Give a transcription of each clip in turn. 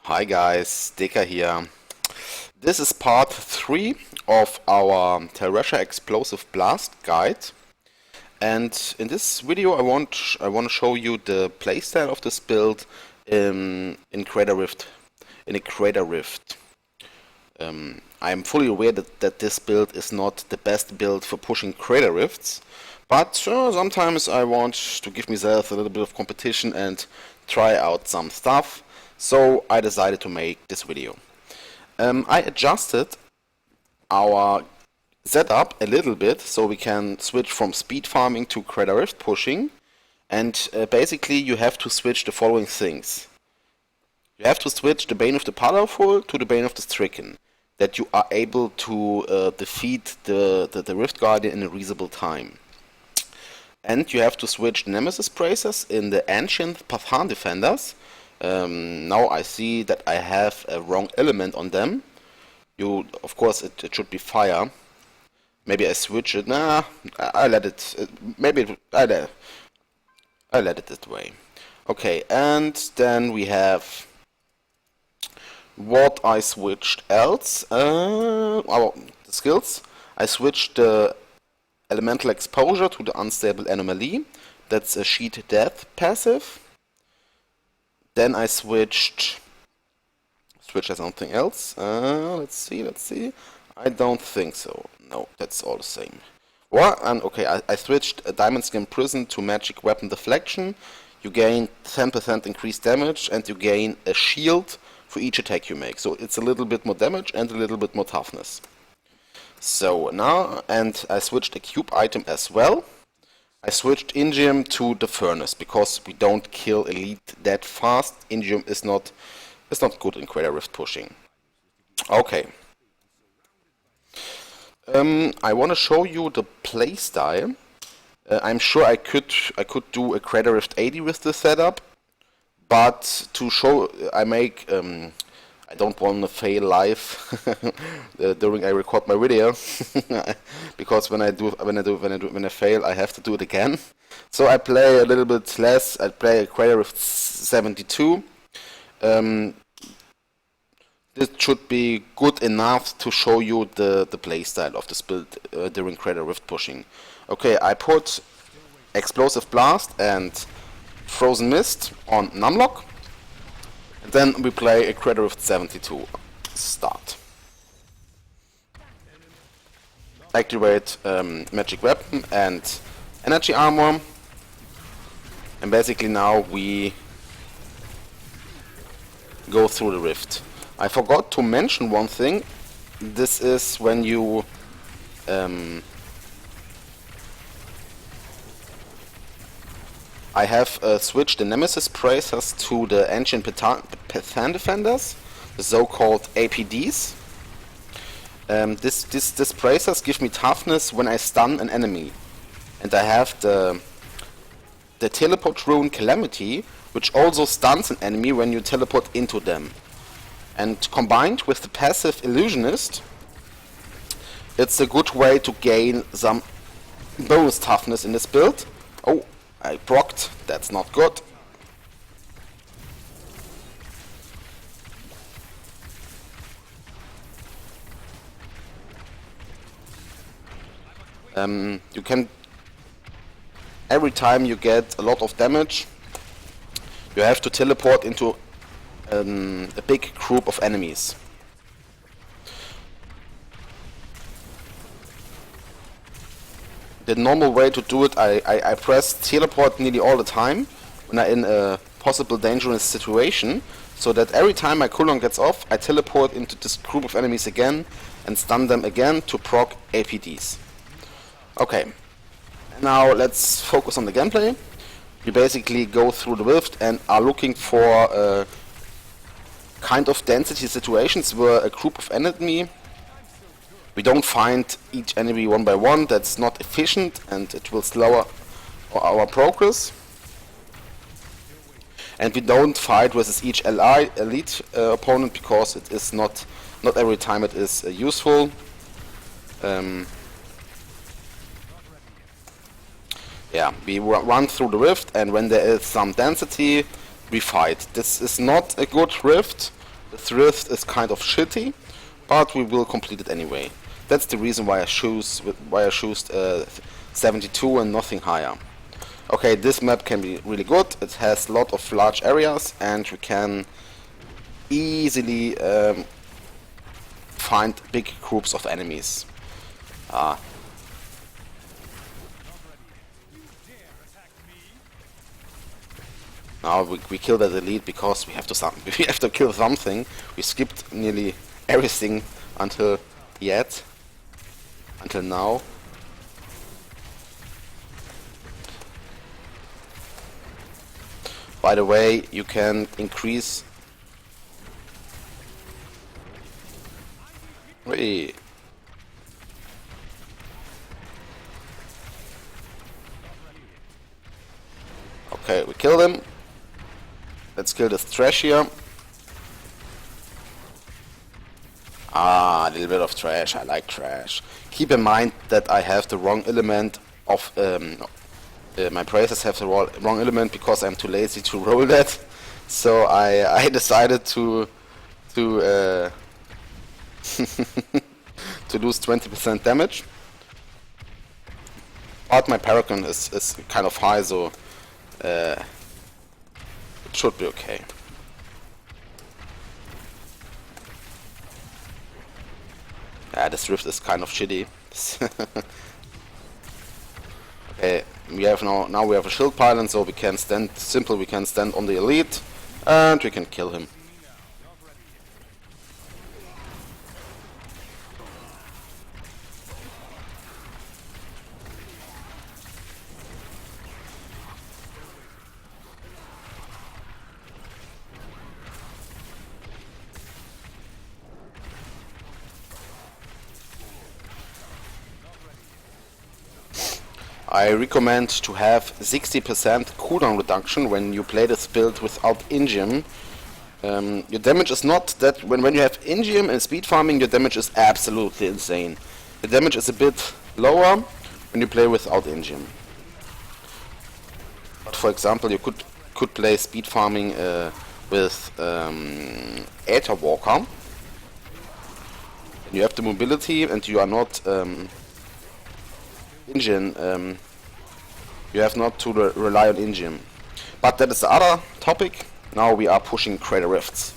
Hi guys, Deka here. This is part 3 of our Terresha Explosive Blast guide, and in this video I want to show you the playstyle of this build in Crater Rift. In a Crater Rift. I'm fully aware that this build is not the best build for pushing Crater Rifts, but sometimes I want to give myself a little bit of competition and try out some stuff. So I decided to make this video. I adjusted our setup a little bit so we can switch from speed farming to Crater Rift pushing, and basically you have to switch the following things. You have to switch the Bane of the Powerful to the Bane of the Stricken, that you are able to defeat the Rift Guardian in a reasonable time. And you have to switch the Nemesis Bracers in the Ancient Pathan Defenders. Now I see that I have a wrong element on them. Of course, it should be fire. Maybe I switch it. Nah, I let it. I let it that way. Okay, and then we have what I switched else. The skills. I switched the Elemental Exposure to the Unstable Anomaly. That's a Sheet Death passive. Then I switched to something else. Let's see. I don't think so. No, that's all the same. Well, and okay, I switched a Diamond Skin Prison to Magic Weapon Deflection. You gain 10% increased damage and you gain a shield for each attack you make. So it's a little bit more damage and a little bit more toughness. So now, and I switched a cube item as well. I switched Ingium to the Furnace because we don't kill Elite that fast. Ingium is not good in Crater Rift pushing. Okay. I want to show you the playstyle. I'm sure I could do a Crater Rift 80 with this setup, but to show I don't want to fail live during I record my video because when I fail I have to do it again. So I play a little bit less. I play a Crater Rift 72. This should be good enough to show you the playstyle of this build during Crater Rift pushing. Okay, I put Explosive Blast and Frozen Mist on Numlock. Then we play a Crater Rift 72 start. Activate Magic Weapon and Energy Armor. And basically now we go through the rift. I forgot to mention one thing. This is when you I have switched the Nemesis Bracers to the Ancient Pathan Defenders, the so-called APDs. This Bracers give me toughness when I stun an enemy. And I have the Teleport Rune Calamity, which also stuns an enemy when you teleport into them. And combined with the passive Illusionist, it's a good way to gain some bonus toughness in this build. Oh, I procced, that's not good. You can, every time you get a lot of damage, you have to teleport into a big group of enemies. The normal way to do it, I press teleport nearly all the time when I'm in a possible dangerous situation, so that every time my cooldown gets off, I teleport into this group of enemies again and stun them again to proc APDs. Okay, now let's focus on the gameplay. We basically go through the rift and are looking for kind of density situations where a group of enemy, we don't find each enemy one by one. That's not efficient and it will slow our progress. And we don't fight versus each elite opponent because it is not every time it is useful. Yeah, we run through the rift, and when there is some density, we fight. This is not a good rift. The thrift is kind of shitty, but we will complete it anyway. That's the reason why I choose 72 and nothing higher. Okay, this map can be really good. It has a lot of large areas and we can easily find big groups of enemies. Now we kill that elite because we have to we have to kill something. We skipped nearly everything until now. By the way, you can increase. Wait. Okay, we killed him. Let's kill this trash here. A little bit of trash. I like trash. Keep in mind that I have the wrong element of my braces have the wrong element because I'm too lazy to roll that. So I decided to to lose 20% damage. But my Paragon is kind of high, so it should be okay. Yeah, this rift is kind of shitty. Okay, we have now we have a shield pylon, so we can stand we can stand on the elite and we can kill him. I recommend to have 60% cooldown reduction when you play this build without Ingium. Your damage is not that when you have Ingium and speed farming, your damage is absolutely insane. The damage is a bit lower when you play without Ingium. But for example, you could play speed farming with Aether Walker. You have the mobility and you are not Ingium. You have not to rely on Ingium. But that is the other topic. Now we are pushing Crater Rifts.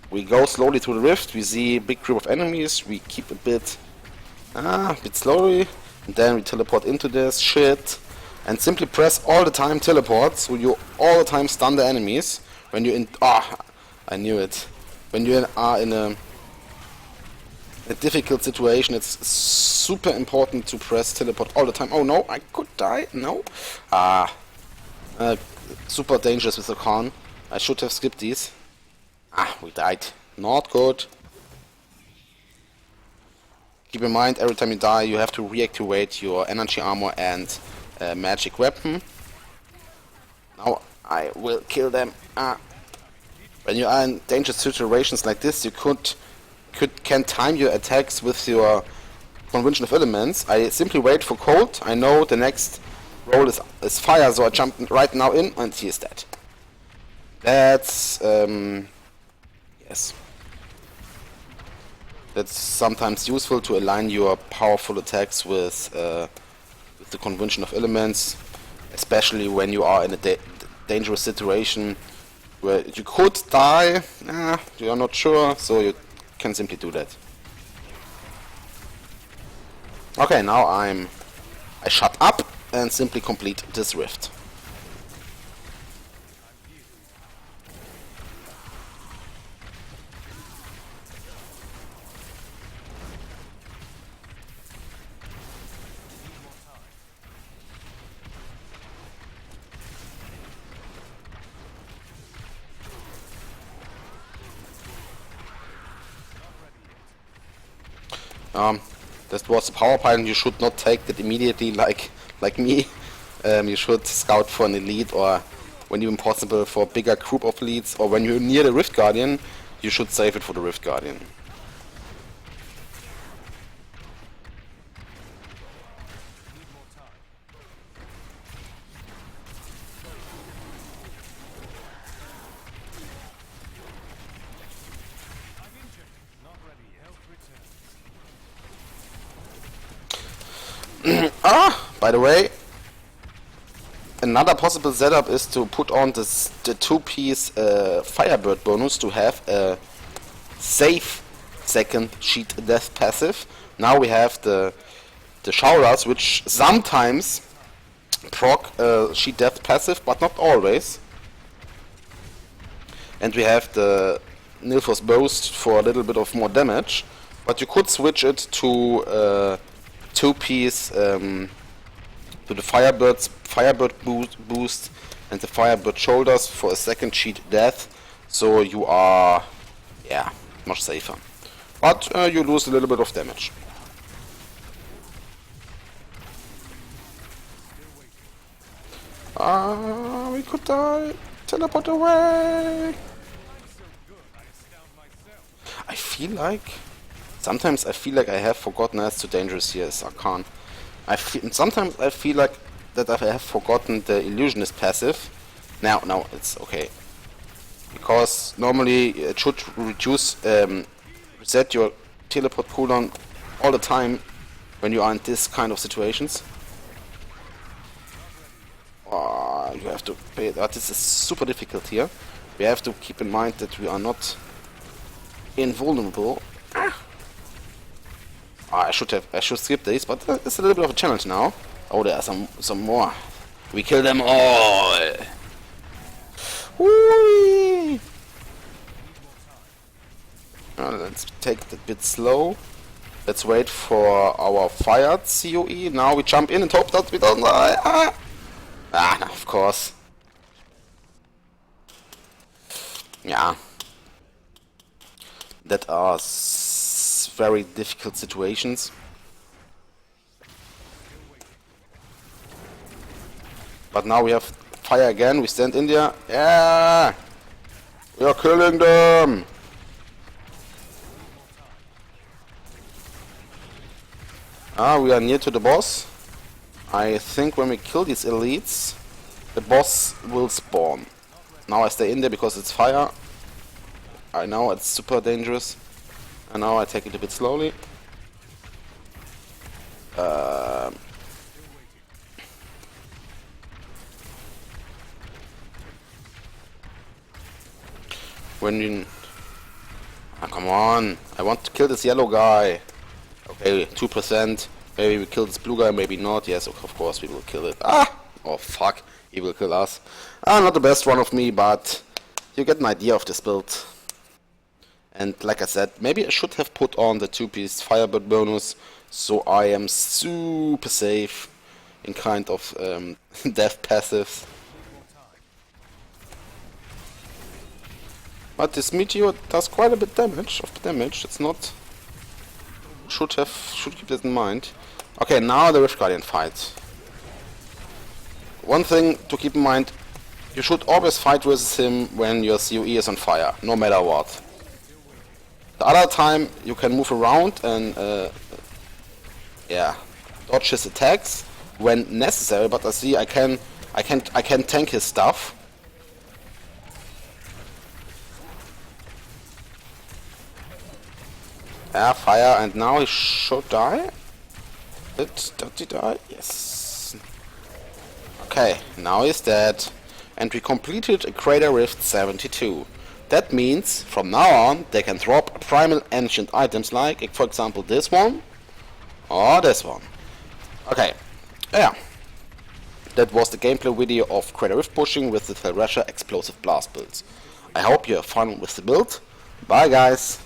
We go slowly to the rift, we see a big group of enemies, we keep a bit slowly, and then we teleport into this shit, and simply press all the time teleport, so you all the time stun the enemies. When you I knew it. When you are in a difficult situation, it's super important to press teleport all the time. Oh no, I could die. No. Super dangerous with the Khan. I should have skipped these. We died. Not good. Keep in mind, every time you die, you have to reactivate your energy armor and magic weapon. Now I will kill them. When you are in dangerous situations like this, you can time your attacks with your convention of elements. I simply wait for cold. I know the next roll is fire, so I jump right now in and he is dead. That's yes. That's sometimes useful to align your powerful attacks with the convention of elements, especially when you are in a dangerous situation where you could die. You are not sure, so you can simply do that. Okay, now I shut up and simply complete this rift. That was the power pylon. You should not take that immediately like me. You should scout for an elite, or when even possible for a bigger group of elites, or when you're near the Rift Guardian, you should save it for the Rift Guardian. By the way, another possible setup is to put on the 2-piece Firebird bonus to have a safe second sheet death passive. Now we have the Showers, which sometimes proc sheet death passive, but not always. And we have the Nilfos Boast for a little bit of more damage, but you could switch it to 2-piece to the Firebird boost and the Firebird Shoulders for a second sheet death, so you are, yeah, much safer. But you lose a little bit of damage. We could die. Teleport away. I feel like sometimes I have forgotten as too dangerous here as Arcan. Sometimes I feel like that I have forgotten the Illusionist passive. Now it's okay, because normally it should reset your teleport cooldown all the time when you are in this kind of situations. You have to pay. This is super difficult here. We have to keep in mind that we are not invulnerable. I should skip this, but it's a little bit of a challenge now. Oh, there are some more. We kill them all. Whee! Let's take it a bit slow. Let's wait for our fired COE. Now we jump in and hope that we don't die. Of course. Yeah. That are very difficult situations. But now we have fire again. We stand in there. Yeah! We are killing them! We are near to the boss. I think when we kill these elites, the boss will spawn. Now I stay in there because it's fire. I know it's super dangerous. And now I take it a bit slowly. When you... come on! I want to kill this yellow guy. Okay, 2%. Maybe we kill this blue guy, maybe not. Yes, of course we will kill it. Oh fuck, he will kill us. Not the best one of me, but you get an idea of this build. And like I said, maybe I should have put on the 2-piece Firebird bonus, so I am super safe in kind of death passives. But this meteor does quite a bit of damage. It's not... Should keep that in mind. Okay, now the Rift Guardian fight. One thing to keep in mind, you should always fight versus him when your COE is on fire, no matter what. The other time you can move around and dodge his attacks when necessary, but I see I can tank his stuff. Fire, and now he should die. Did he die? Yes. Okay, now he's dead. And we completed a Crater Rift 72. That means, from now on, they can drop primal ancient items like, for example, this one. Or this one. Okay, yeah. That was the gameplay video of Crater Rift pushing with the Thrasher explosive blast builds. I hope you have fun with the build. Bye guys.